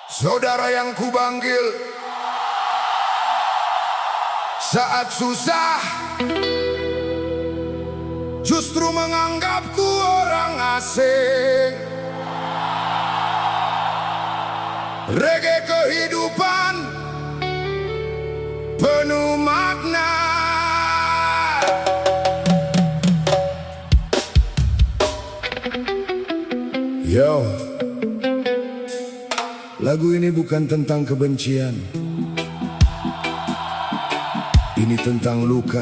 Saudara yang kupanggil saat susah, justru menganggapku orang asing. Reggae kehidupan penuh makna. Yo, lagu ini bukan tentang kebencian. Ini tentang luka.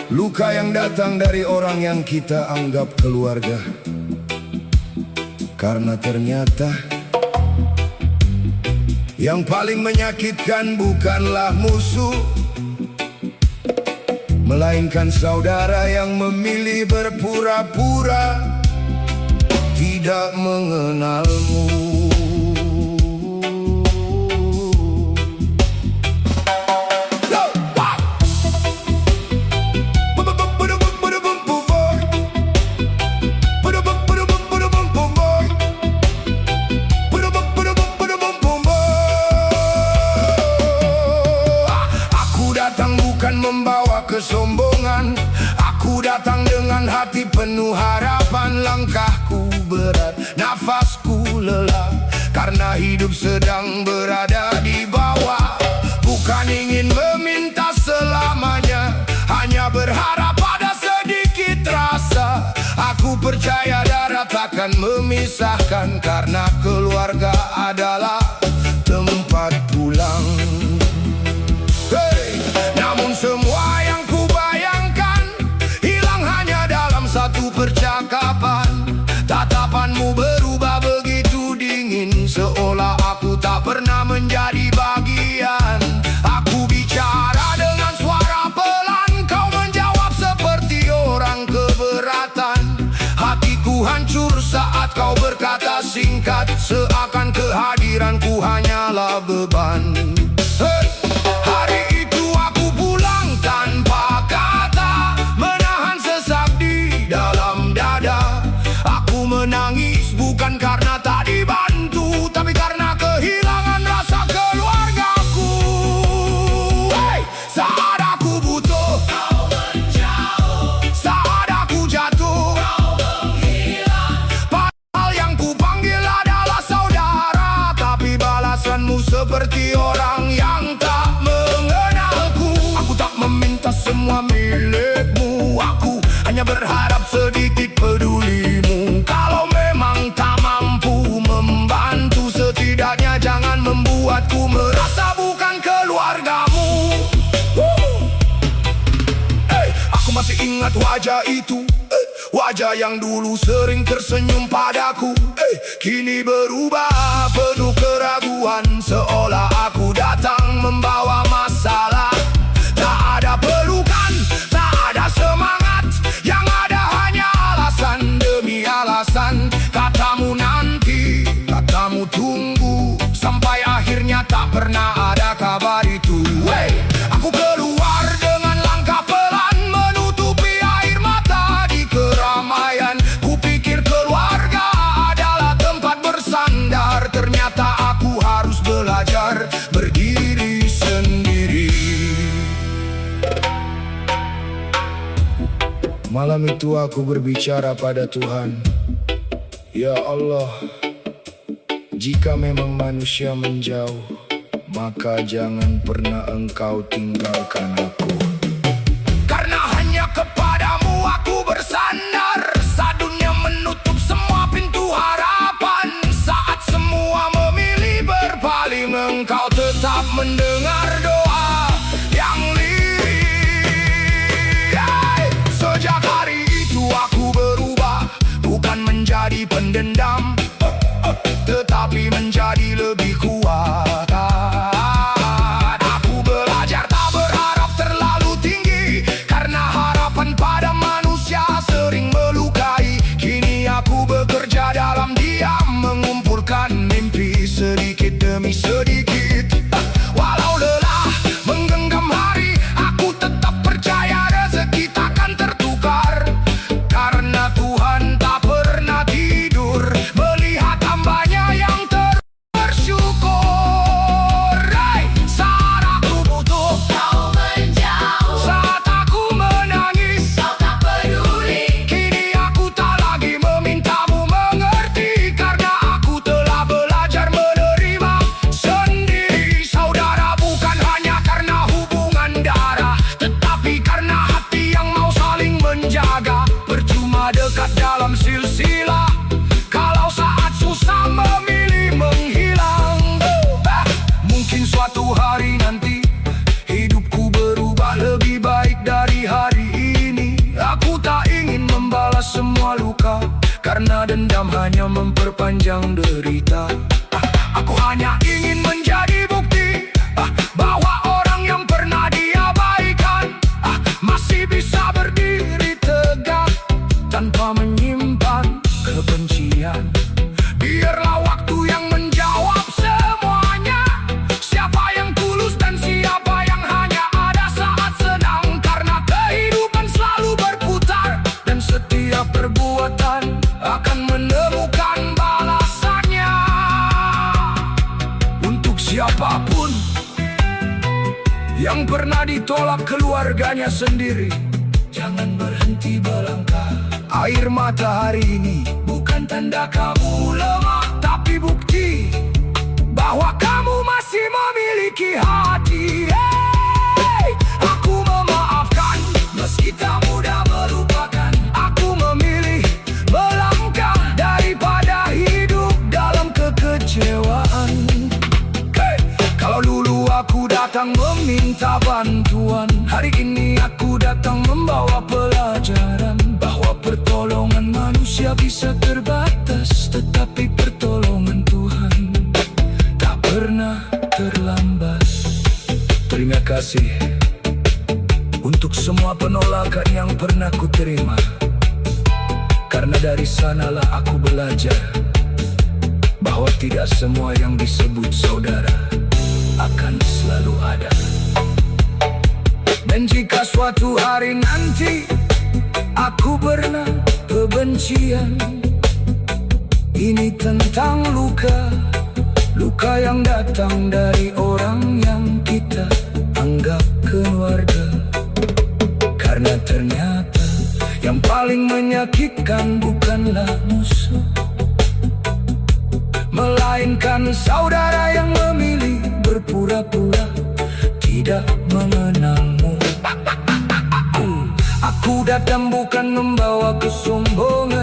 Luka yang datang dari orang yang kita anggap keluarga. Karena ternyata yang paling menyakitkan bukanlah musuh, melainkan saudara yang memilih berpura-pura tidak mengenalmu. Bukan membawa kesombongan, aku datang dengan hati penuh harapan. Langkahku berat, nafasku lelah, karena hidup sedang berada di bawah. Bukan ingin meminta selamanya, hanya berharap ada sedikit rasa. Aku percaya darah takkan memisahkan, karena keluarga adalah tempat pulang. Semua yang kubayangkan hilang hanya dalam satu percakapan. Tatapanmu berubah begitu dingin, seolah aku tak pernah menjadi bagian. Aku bicara dengan suara pelan, kau menjawab seperti orang keberatan. Hatiku hancur saat kau berkata singkat, seakan kehadiranku hanyalah beban. Hey! Menangis bukan karena tak dibantu, tapi karena kehilangan rasa keluargaku. Hey! Saat aku butuh, kau menjauh. Saat aku jatuh, kau menghilang. Padahal yang ku panggil adalah saudara, tapi balasanmu seperti orang yang tak mengenalku. Aku tak meminta semua milikmu, aku hanya berharap sedikit pedulimu. Kalau memang tak mampu membantu, setidaknya jangan membuatku merasa bukan keluargamu. Aku masih ingat wajah itu, wajah yang dulu sering tersenyum padaku. Kini berubah penuh keraguan, seolah aku datang membawa masalah. Tak ada pelukan, tak ada semangat, yang ada hanya alasan demi alasan. Katamu nanti, katamu tunggu, sampai akhirnya tak pernah ada kabar itu. Hey! Aku keluar dengan langkah pelan, menutupi air mata di keramaian. Kupikir keluarga adalah tempat bersandar, ternyata aku harus belajar berdiri sendiri. Malam itu aku berbicara pada Tuhan, ya Allah, jika memang manusia menjauh, maka jangan pernah Engkau tinggalkan aku. Karena hanya kepadamu aku bersandar, saat dunia menutup semua pintu harapan. Saat semua memilih berpaling, Engkau tetap mendengar doa yang lirik. Sejak hari itu aku berubah, bukan menjadi pendendam, tetapi menjadi lebih kuat. Aku belajar tak berharap terlalu tinggi, karena harapan pada manusia sering melukai. Kini aku bekerja dalam diam, mengumpulkan mimpi sedikit demi sedikit. Walau lelah menggenggam hari, aku tetap percaya rezeki takkan tertukar. Karena Tuhan tak pernah tidur, melihat hambanya karena dendam hanya memperpanjang derita. Aku hanya ingin menjadi bukti bahwa orang yang pernah diabaikan masih bisa berdiri tegak tanpa menyimpan kebencian. Biarlah waktu yang menjawab semuanya, siapa yang tulus dan siapa yang hanya ada saat senang. Karena kehidupan selalu berputar dan setiap perbuatan akan menemukan balasannya. Untuk siapapun yang pernah ditolak keluarganya sendiri, jangan berhenti melangkah. Air mata hari ini bukan tanda kamu lemah, tapi bukti bahwa kamu masih memiliki hati. Hey, aku memaafkan meski tak mudah melupakan. Aku memilih melangkah daripada hidup dalam kekecewaan. Hey, kalau dulu aku datang meminta bantuan, hari ini aku datang membawa pelajaran bahwa pertolongan manusia bisa terbatas, tetapi pertolongan Tuhan tak pernah terlambat. Terima kasih untuk semua penolakan yang pernah ku terima, karena dari sanalah aku belajar bahwa tidak semua yang disebut saudara akan selalu ada. Dan jika suatu hari nanti aku pernah kebencian, ini tentang luka yang datang dari orang yang kita anggap keluarga. Karena ternyata yang paling menyakitkan bukanlah musuh, melainkan saudara yang memilih berpura-pura tidak mengenalmu. Aku datang bukan membawa kesombongan,